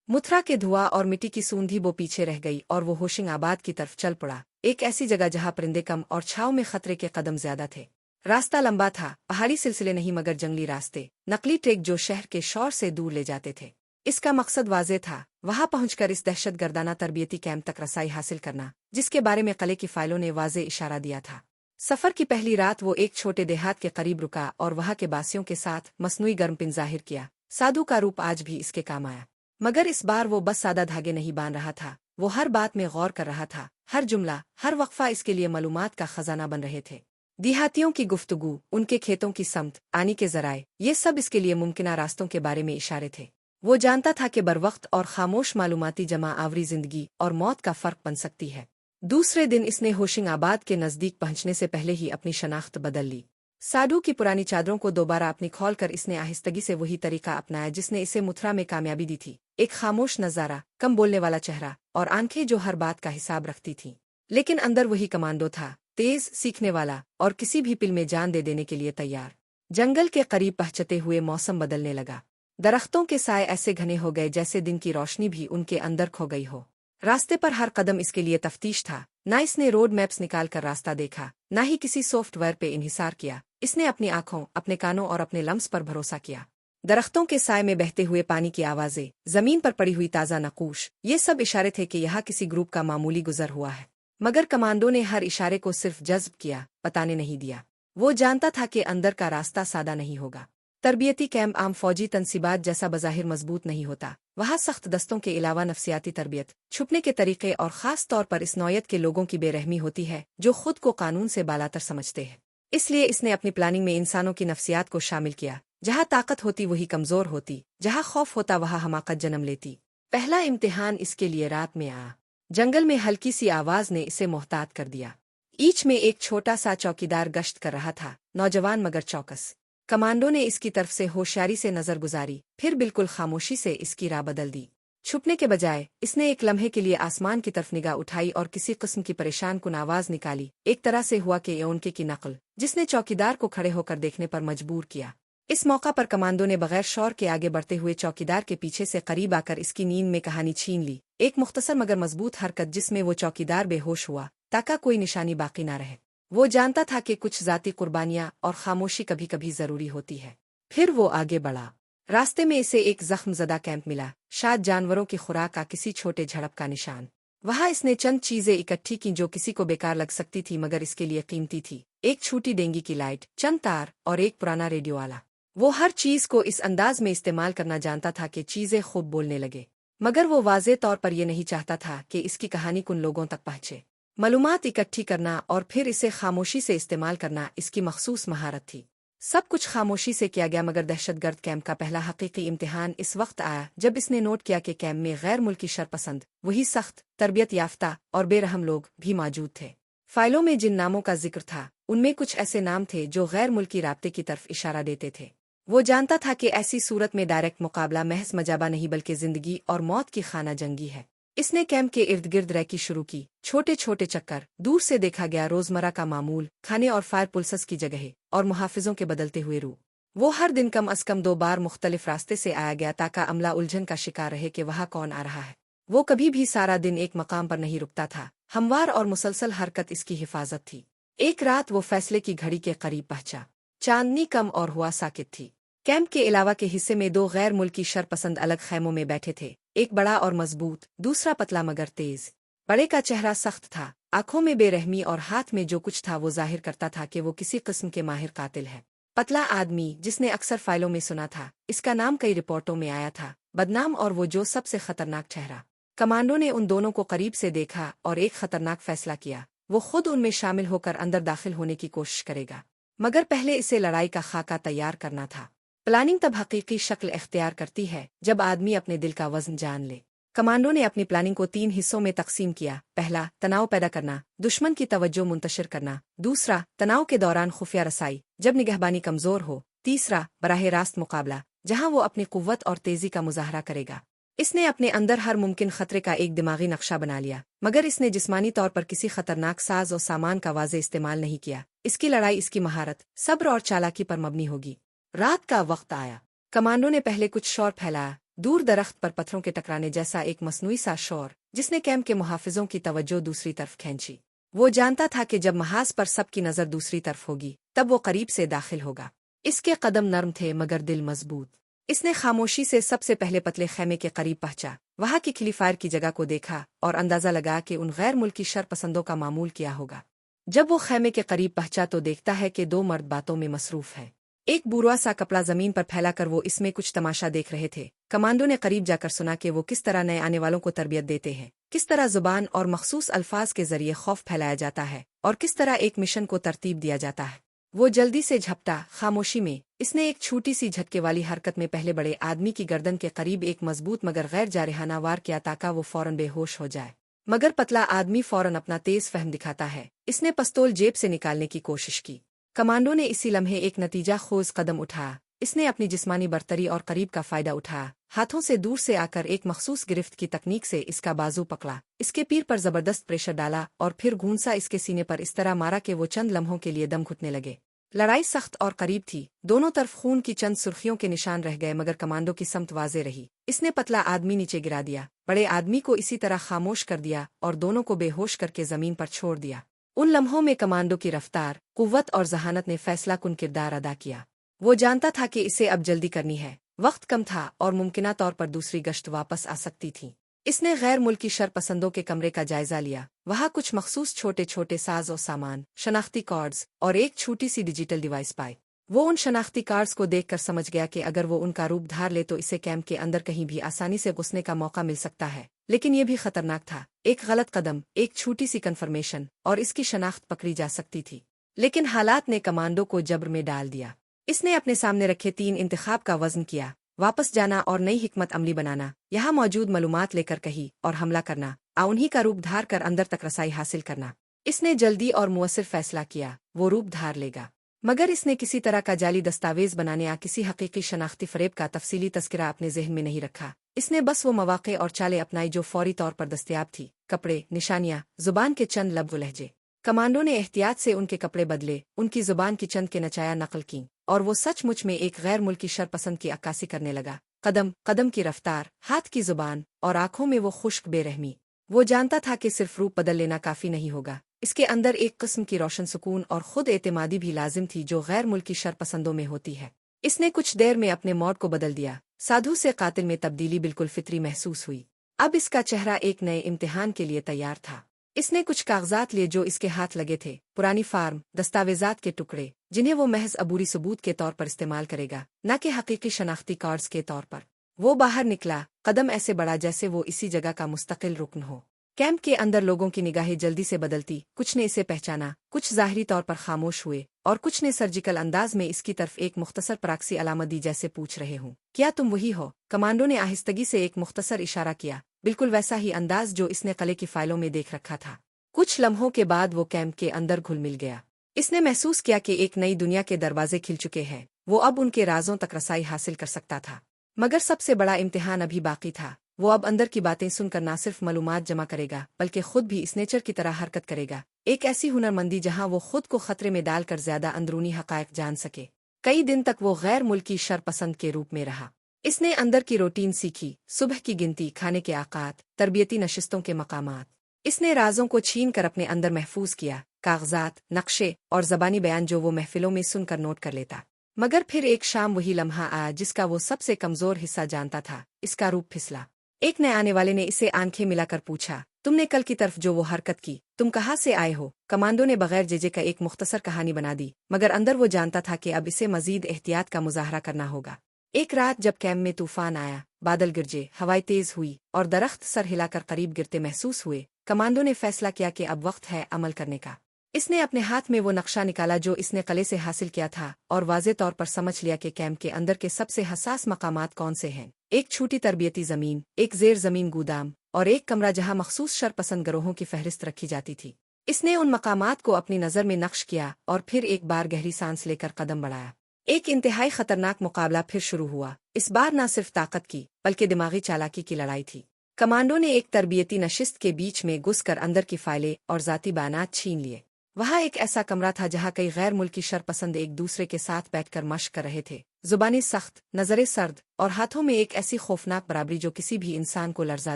मुथरा के धुआं और मिट्टी की सूंधी वो पीछे रह गई और वो होशिंगाबाद की तरफ चल पड़ा, एक ऐसी जगह जहां परिंदे कम और छाव में खतरे के कदम ज्यादा थे। रास्ता लंबा था, पहाड़ी सिलसिले नहीं मगर जंगली रास्ते, नकली ट्रैक जो शहर के शोर से दूर ले जाते थे। इसका मकसद वाज़ेह था, वहां पहुंचकर इस दहशतगर्दाना तरबियती कैंप तक रसाई हासिल करना, जिसके बारे में कले की फाइलों ने वाज़ेह इशारा दिया था। सफर की पहली रात वो एक छोटे देहात के करीब रुका और वहां के बासियों के साथ मसनूई गर्मपिन जाहिर किया। साधु का रूप आज भी इसके काम आया, मगर इस बार वो बस सादा धागे नहीं बांध रहा था, वो हर बात में गौर कर रहा था। हर जुमला, हर वक्फा इसके लिए मालूमात का खजाना बन रहे थे। देहातियों की गुफ्तगू, उनके खेतों की समत, आनी के जराए, ये सब इसके लिए मुमकिन रास्तों के बारे में इशारे थे। वो जानता था कि बरवक्त और खामोश मालूमाती जमा आवरी जिंदगी और मौत का फर्क बन सकती है। दूसरे दिन इसने होशिंगाबाद के नजदीक पहुंचने से पहले ही अपनी शनाख्त बदल ली। साधु की पुरानी चादरों को दोबारा अपनी खोल कर इसने आहिस्तगी से वही तरीका अपनाया जिसने इसे मुथरा में कामयाबी दी थी। एक खामोश नजारा, कम बोलने वाला चेहरा और आंखें जो हर बात का हिसाब रखती थीं। लेकिन अंदर वही कमांडो था, तेज, सीखने वाला और किसी भी पिल में जान दे देने के लिए तैयार। जंगल के करीब पहुंचते हुए मौसम बदलने लगा। दरख्तों के साए ऐसे घने हो गए जैसे दिन की रोशनी भी उनके अंदर खो गई हो। रास्ते पर हर कदम इसके लिए तफ्तीश था। न इसने रोड मैप्स निकाल कर रास्ता देखा, न ही किसी सॉफ्टवेयर पे इन्हिसार किया। इसने अपनी आंखों, अपने कानों और अपने लम्स पर भरोसा किया। दरख्तों के साए में बहते हुए पानी की आवाजें, जमीन पर पड़ी हुई ताज़ा नकूश, ये सब इशारे थे कि यहाँ किसी ग्रुप का मामूली गुजर हुआ है। मगर कमांडो ने हर इशारे को सिर्फ जज्ब किया, बताने नहीं दिया। वो जानता था कि अंदर का रास्ता सादा नहीं होगा। तरबियती कैंप आम फौजी तनसीबात जैसा बज़ाहिर मजबूत नहीं होता। वहाँ सख्त दस्तों के अलावा नफ्सियाती तरबियत, छुपने के तरीके और ख़ास तौर पर इस नौयत के लोगों की बेरहमी होती है जो खुद को कानून से बालातर समझते हैं। इसलिए इसने अपनी प्लानिंग में इंसानों की नफ्सियात को शामिल किया। जहाँ ताकत होती वही कमज़ोर होती, जहाँ खौफ होता वहाँ हमाकत जन्म लेती। पहला इम्तिहान इसके लिए रात में आया। जंगल में हल्की सी आवाज़ ने इसे मोहतात कर दिया। ईच में एक छोटा सा चौकीदार गश्त कर रहा था, नौजवान मगर चौकस। कमांडो ने इसकी तरफ से होशियारी से नजर गुजारी, फिर बिल्कुल खामोशी से इसकी राह बदल दी। छुपने के बजाय इसने एक लम्हे के लिए आसमान की तरफ निगाह उठाई और किसी किस्म की परेशान कुन आवाज निकाली। एक तरह से हुआ कि ये उनके की नकल, जिसने चौकीदार को खड़े होकर देखने पर मजबूर किया। इस मौका पर कमांडो ने बगैर शौर के आगे बढ़ते हुए चौकीदार के पीछे से करीब आकर इसकी नींद में कहानी छीन ली। एक मुख्तसर मगर मजबूत हरकत जिसमें वो चौकीदार बेहोश हुआ, ताकि कोई निशानी बाकी न रहे। वो जानता था कि कुछ जाती कुर्बानियां और खामोशी कभी कभी जरूरी होती है। फिर वो आगे बढ़ा। रास्ते में इसे एक जख्मजदा कैंप मिला, शायद जानवरों की खुराक का किसी छोटे झड़प का निशान। वहां इसने चंद चीजें इकट्ठी की जो किसी को बेकार लग सकती थी मगर इसके लिए कीमती थी। एक छोटी डेंगी की लाइट, चंद तार और एक पुराना रेडियो आला। वो हर चीज को इस अंदाज में इस्तेमाल करना जानता था कि चीजें खूब बोलने लगे, मगर वो वाज़ेह तौर पर यह नहीं चाहता था कि इसकी कहानी उन लोगों तक पहुंचे। मालूमात इकट्ठी करना और फिर इसे खामोशी से इस्तेमाल करना इसकी मखसूस महारत थी। सब कुछ खामोशी से किया गया मगर दहशतगर्द कैंप का पहला हकीकी इम्तिहान इस वक्त आया जब इसने नोट किया कि कैंप में गैर मुल्की शरपसंद, वही सख्त, तरबियत याफ्ता और बेरहम लोग भी मौजूद थे। फाइलों में जिन नामों का जिक्र था उनमें कुछ ऐसे नाम थे जो गैर मुल्की राब्ते की तरफ इशारा देते थे। वो जानता था कि ऐसी सूरत में डायरेक्ट मुकाबला महज मजाबा नहीं बल्कि जिंदगी और मौत की खाना जंगी है। इसने कैंप के इर्द गिर्द रैकी शुरू की, छोटे छोटे चक्कर, दूर से देखा गया रोजमर्रा का मामूल, खाने और फायर पुल्सस की जगह और मुहाफिजों के बदलते हुए रूह। वो हर दिन कम अज कम 2 बार मुख्तलिफ रास्ते से आया गया ताकि अमला उलझन का शिकार रहे कि वहाँ कौन आ रहा है। वो कभी भी सारा दिन एक मकाम पर नहीं रुकता था, हमवार और मुसलसल हरकत इसकी हिफाजत थी। एक रात वो फैसले की घड़ी के करीब पहुंचा। चांदनी कम और हुआ साकित थी। कैंप के अलावा के हिस्से में 2 गैर मुल्की शरपसंद अलग खैमों में बैठे थे, एक बड़ा और मजबूत, दूसरा पतला मगर तेज। बड़े का चेहरा सख्त था, आंखों में बेरहमी और हाथ में जो कुछ था वो जाहिर करता था कि वो किसी किस्म के माहिर कातिल है। पतला आदमी जिसने अक्सर फाइलों में सुना था, इसका नाम कई रिपोर्टों में आया था, बदनाम और वो जो सबसे खतरनाक ठहरा। कमांडो ने उन दोनों को करीब से देखा और एक खतरनाक फैसला किया। वो खुद उनमें शामिल होकर अंदर दाखिल होने की कोशिश करेगा, मगर पहले इसे लड़ाई का खाका तैयार करना था। प्लानिंग तब हकीकी शक्ल इख्तियार करती है जब आदमी अपने दिल का वजन जान ले। कमांडो ने अपनी प्लानिंग को 3 हिस्सों में तकसीम किया। पहला, तनाव पैदा करना, दुश्मन की तवज्जो मुंतशिर करना। दूसरा, तनाव के दौरान खुफिया रसाई, जब निगहबानी कमजोर हो। तीसरा, बराह रास्त मुकाबला, जहां वो अपनी कुव्वत और तेजी का मुजाहरा करेगा। इसने अपने अंदर हर मुमकिन खतरे का एक दिमागी नक्शा बना लिया, मगर इसने जिस्मानी तौर पर किसी खतरनाक साज और सामान का वाज़ेह इस्तेमाल नहीं किया। इसकी लड़ाई इसकी महारत, सब्र और चालाकी पर मबनी होगी। रात का वक्त आया। कमांडो ने पहले कुछ शोर फैलाया, दूर दरख्त पर पत्थरों के टकराने जैसा एक मसनूई सा शोर जिसने कैंप के मुहाफिजों की तवज्जो दूसरी तरफ खींची। वो जानता था कि जब महाज पर सबकी नजर दूसरी तरफ होगी तब वो करीब से दाखिल होगा। इसके कदम नर्म थे मगर दिल मजबूत। इसने खामोशी से सबसे पहले पतले खेमे के करीब पहुंचा, वहां की खिली फायर की जगह को देखा और अंदाजा लगा कि उन गैर मुल्की शरपसंदों का मामूल क्या होगा। जब वो खेमे के करीब पहुंचा तो देखता है कि दो मर्द बातों में मसरूफ हैं। एक बुरा सा कपड़ा जमीन पर फैलाकर वो इसमें कुछ तमाशा देख रहे थे। कमांडो ने करीब जाकर सुना कि वो किस तरह नए आने वालों को तरबियत देते हैं, किस तरह जुबान और मखसूस अल्फाज के जरिए खौफ फैलाया जाता है और किस तरह एक मिशन को तरतीब दिया जाता है। वो जल्दी से झपटा। खामोशी में इसने एक छोटी सी झटके वाली हरकत में पहले बड़े आदमी की गर्दन के करीब एक मजबूत मगर गैर जारहाना वार किया ताकि वो फौरन बेहोश हो जाए। मगर पतला आदमी फौरन अपना तेज फहम दिखाता है। इसने पिस्तौल जेब से निकालने की कोशिश की। कमांडो ने इसी लम्हे एक नतीजा खोज कदम उठाया। इसने अपनी जिस्मानी बर्तरी और करीब का फायदा उठाया। हाथों से दूर से आकर एक मखसूस गिरफ्त की तकनीक से इसका बाजू पकड़ा, इसके पीर पर जबरदस्त प्रेशर डाला और फिर घूंसा इसके सीने पर इस तरह मारा कि वो चंद लम्हों के लिए दम घुटने लगे। लड़ाई सख्त और करीब थी। दोनों तरफ खून की चंद सुर्खियों के निशान रह गए मगर कमांडो की समत वाजे रही। इसने पतला आदमी नीचे गिरा दिया, बड़े आदमी को इसी तरह खामोश कर दिया और दोनों को बेहोश करके जमीन पर छोड़ दिया। उन लम्हों में कमांडो की रफ्तार, कुव्वत और जहानत ने फैसला कुन किरदार अदा किया। वो जानता था कि इसे अब जल्दी करनी है। वक्त कम था और मुमकिना तौर पर दूसरी गश्त वापस आ सकती थी। इसने गैर मुल्की शरपसंदों के कमरे का जायजा लिया। वहाँ कुछ मखसूस छोटे छोटे साज और सामान, शनाख्ती कार्ड्स और एक छोटी सी डिजिटल डिवाइस पाए। वो उन शनाख्ती कार्ड्स को देखकर समझ गया कि अगर वो उनका रूप धार ले तो इसे कैंप के अंदर कहीं भी आसानी से घुसने का मौका मिल सकता है। लेकिन यह भी खतरनाक था। एक गलत कदम, एक छोटी सी कन्फर्मेशन और इसकी शनाख्त पकड़ी जा सकती थी। लेकिन हालात ने कमांडो को जब्र में डाल दिया। इसने अपने सामने रखे 3 इंतखाब का वज़न किया, वापस जाना और नई हिकमत अमली बनाना, यहाँ मौजूद मालूमात लेकर कहीं और हमला करना, उन्हीं का रूप धार कर अंदर तक रसाई हासिल करना। इसने जल्दी और मुअस्सिर फैसला किया, वो रूप धार लेगा। मगर इसने किसी तरह का जाली दस्तावेज बनाने या किसी हकीकी शनाख्ती फरेब का तफसीली तस्करा अपने जहन में नहीं रखा। इसने बस वो मौक़े और चालें अपनाई जो फौरी तौर पर दस्तयाब थी। कपड़े, निशानियां, जुबान के चंद लफ्ज़ व लहजे। कमांडो ने एहतियात से उनके कपड़े बदले, उनकी जुबान की चंद के नचाया नकल की और वो सचमुच में एक गैर मुल्की शरपसंद की अक्कासी करने लगा। कदम कदम की रफ्तार, हाथ की जुबान और आंखों में वो खुश्क बेरहमी। वो जानता था कि सिर्फ रूप बदल लेना काफी नहीं होगा। इसके अंदर एक किस्म की रोशन सुकून और खुद एतमादी भी लाजिम थी जो गैर मुल्की शरपसंदों में होती है। इसने कुछ देर में अपने मौत को बदल दिया। साधु से कातिल में तब्दीली बिल्कुल फितरी महसूस हुई। अब इसका चेहरा एक नए इम्तिहान के लिए तैयार था। इसने कुछ कागजात लिए जो इसके हाथ लगे थे, पुरानी फार्म, दस्तावेजात के टुकड़े, जिन्हें वो महज अबूरी सबूत के तौर पर इस्तेमाल करेगा, न कि हकीकी शनाख्ती कार्ड्स के तौर पर। वो बाहर निकला, कदम ऐसे बढ़ा जैसे वो इसी जगह का मुस्तकिल रुकन हो। कैंप के अंदर लोगों की निगाहें जल्दी से बदलती। कुछ ने इसे पहचाना, कुछ ज़ाहिरी तौर पर खामोश हुए और कुछ ने सर्जिकल अंदाज में इसकी तरफ एक मुख्तसर पराक्सी अलामत दी जैसे पूछ रहे हों, क्या तुम वही हो? कमांडो ने आहिस्तगी से एक मुख्तसर इशारा किया, बिल्कुल वैसा ही अंदाज जो इसने कले की फाइलों में देख रखा था। कुछ लम्हों के बाद वो कैंप के अंदर घुल मिल गया। इसने महसूस किया कि एक नई दुनिया के दरवाजे खिल चुके हैं। वो अब उनके राजों तक रसाई हासिल कर सकता था। मगर सबसे बड़ा इम्तिहान अभी बाकी था। वो अब अंदर की बातें सुनकर न सिर्फ मालूमात जमा करेगा बल्कि खुद भी इस नेचर की तरह हरकत करेगा। एक ऐसी हुनरमंदी जहां वो खुद को खतरे में डालकर ज्यादा अंदरूनी हकायक जान सके। कई दिन तक वो गैर मुल्की शरपसंद के रूप में रहा। इसने अंदर की रूटीन सीखी, सुबह की गिनती, खाने के आकात, तरबियती नशिस्तों के मकामात। इसने राजों को छीन कर अपने अंदर महफूज किया, कागजात, नक्शे और जबानी बयान जो वो महफिलों में सुनकर नोट कर लेता। मगर फिर एक शाम वही लम्हा आया जिसका वो सबसे कमजोर हिस्सा जानता था। इसका रूप फिसला। एक नए आने वाले ने इसे आंखें मिलाकर पूछा, तुमने कल की तरफ जो वो हरकत की, तुम कहाँ से आए हो? कमांडो ने बगैर जेजे का एक मुख्तसर कहानी बना दी, मगर अंदर वो जानता था कि अब इसे मजीद एहतियात का मुजाहरा करना होगा। एक रात जब कैंप में तूफान आया, बादल गिरजे, हवाएं तेज हुई और दरख्त सर हिलाकर करीब गिरते महसूस हुए, कमांडो ने फैसला किया कि अब वक्त है अमल करने का। इसने अपने हाथ में वो नक्शा निकाला जो इसने कले से हासिल किया था और वाज़े तौर पर समझ लिया कि कैंप के अंदर के सबसे हसास मकामात कौन से हैं। एक छोटी तरबियती जमीन, एक जेर जमीन गोदाम और एक कमरा जहां मखसूस शरपसंद गरोहों की फहरिस्त रखी जाती थी। इसने उन मकामात को अपनी नज़र में नक्श किया और फिर एक बार गहरी सांस लेकर कदम बढ़ाया। एक इंतहाई खतरनाक मुकाबला फिर शुरू हुआ। इस बार न सिर्फ ताकत की बल्कि दिमागी चालाकी की लड़ाई थी। कमांडो ने एक तरबियती नशिस्त के बीच में घुसकर अंदर की फाइलें और ज़ाती बयानात छीन लिए। वहाँ एक ऐसा कमरा था जहाँ कई गैर मुल्की शरपसंद एक दूसरे के साथ बैठकर मश्क कर रहे थे। जुबानी सख्त, नजरें सर्द और हाथों में एक ऐसी खौफनाक बराबरी जो किसी भी इंसान को लर्जा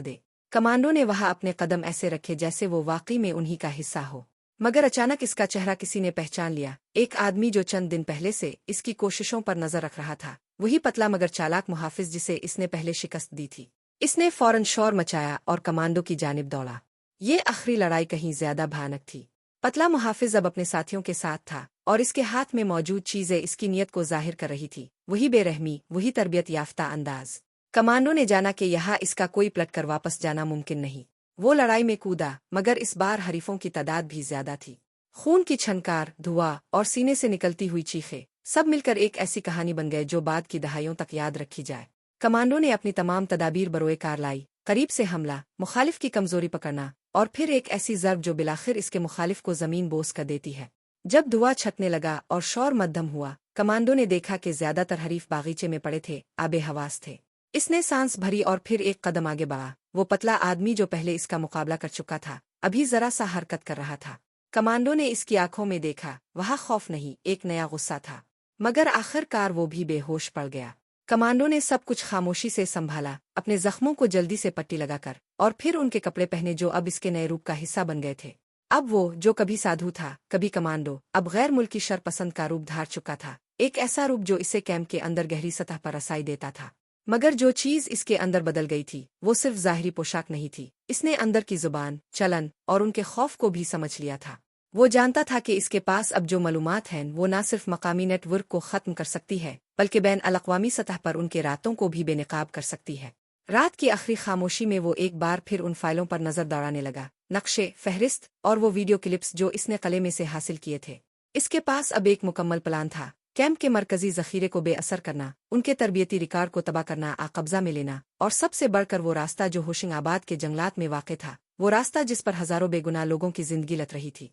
दे। कमांडो ने वहां अपने कदम ऐसे रखे जैसे वो वाकई में उन्हीं का हिस्सा हो। मगर अचानक इसका चेहरा किसी ने पहचान लिया। एक आदमी जो चंद दिन पहले से इसकी कोशिशों पर नजर रख रहा था, वही पतला मगर चालाक मुहाफिज जिसे इसने पहले शिकस्त दी थी। इसने फौरन शोर मचाया और कमांडो की जानिब दौड़ा। ये आखिरी लड़ाई कहीं ज्यादा भयानक थी। पतला मुहाफिज अब अपने साथियों के साथ था और इसके हाथ में मौजूद चीजें इसकी नीयत को जाहिर कर रही थी। वही बेरहमी, वही तरबियत याफ्ता अंदाज। कमांडो ने जाना कि यहाँ इसका कोई पलट कर वापस जाना मुमकिन नहीं। वो लड़ाई में कूदा, मगर इस बार हरीफों की तादाद भी ज्यादा थी। खून की छनकार, धुआं और सीने से निकलती हुई चीखें सब मिलकर एक ऐसी कहानी बन गए जो बाद की दहाइयों तक याद रखी जाए। कमांडो ने अपनी तमाम तदाबीर बरोए कार लाई। करीब से हमला, मुखालिफ की कमजोरी पकड़ना और फिर एक ऐसी जर्ब जो बिलाखिर इसके मुखालिफ को जमीन बोस कर देती है। जब धुआं छटने लगा और शोर मध्यम हुआ, कमांडो ने देखा कि ज्यादातर हरीफ बागीचे में पड़े थे, आबे हवास थे। इसने सांस भरी और फिर एक कदम आगे बढ़ा। वो पतला आदमी जो पहले इसका मुकाबला कर चुका था, अभी जरा सा हरकत कर रहा था। कमांडो ने इसकी आंखों में देखा, वहाँ खौफ नहीं, एक नया गुस्सा था। मगर आखिरकार वो भी बेहोश पड़ गया। कमांडो ने सब कुछ खामोशी से संभाला, अपने जख्मों को जल्दी से पट्टी लगाकर, और फिर उनके कपड़े पहने जो अब इसके नए रूप का हिस्सा बन गए थे। अब वो जो कभी साधु था, कभी कमांडो, अब गैर मुल्की शरपसंद का रूप धार चुका था। एक ऐसा रूप जो इसे कैंप के अंदर गहरी सतह पर रसाई देता था। मगर जो चीज इसके अंदर बदल गई थी, वो सिर्फ जाहिरी पोशाक नहीं थी। इसने अंदर की जुबान, चलन और उनके खौफ को भी समझ लिया था। वो जानता था कि इसके पास अब जो मालूमात हैं वो न सिर्फ मकामी नेटवर्क को खत्म कर सकती है, बल्कि बैन अल-अक़वामी सतह पर उनके रातों को भी बेनकाब कर सकती है। रात की आखिरी खामोशी में वो एक बार फिर उन फाइलों पर नजर दौड़ाने लगा, नक्शे, फहरिस्त और वो वीडियो क्लिप्स जो इसने कले में से हासिल किए थे। इसके पास अब एक मुकम्मल प्लान था। कैंप के मरकजी जखीरे को बेअसर करना, उनके तरबियती रिकॉर्ड को तबाह करना, कब्जा में लेना, और सबसे बढ़कर वो रास्ता जो होशिंगाबाद के जंगलात में वाक़ था, वो रास्ता जिस पर हजारों बेगुनाह लोगों की जिंदगी लट रही थी।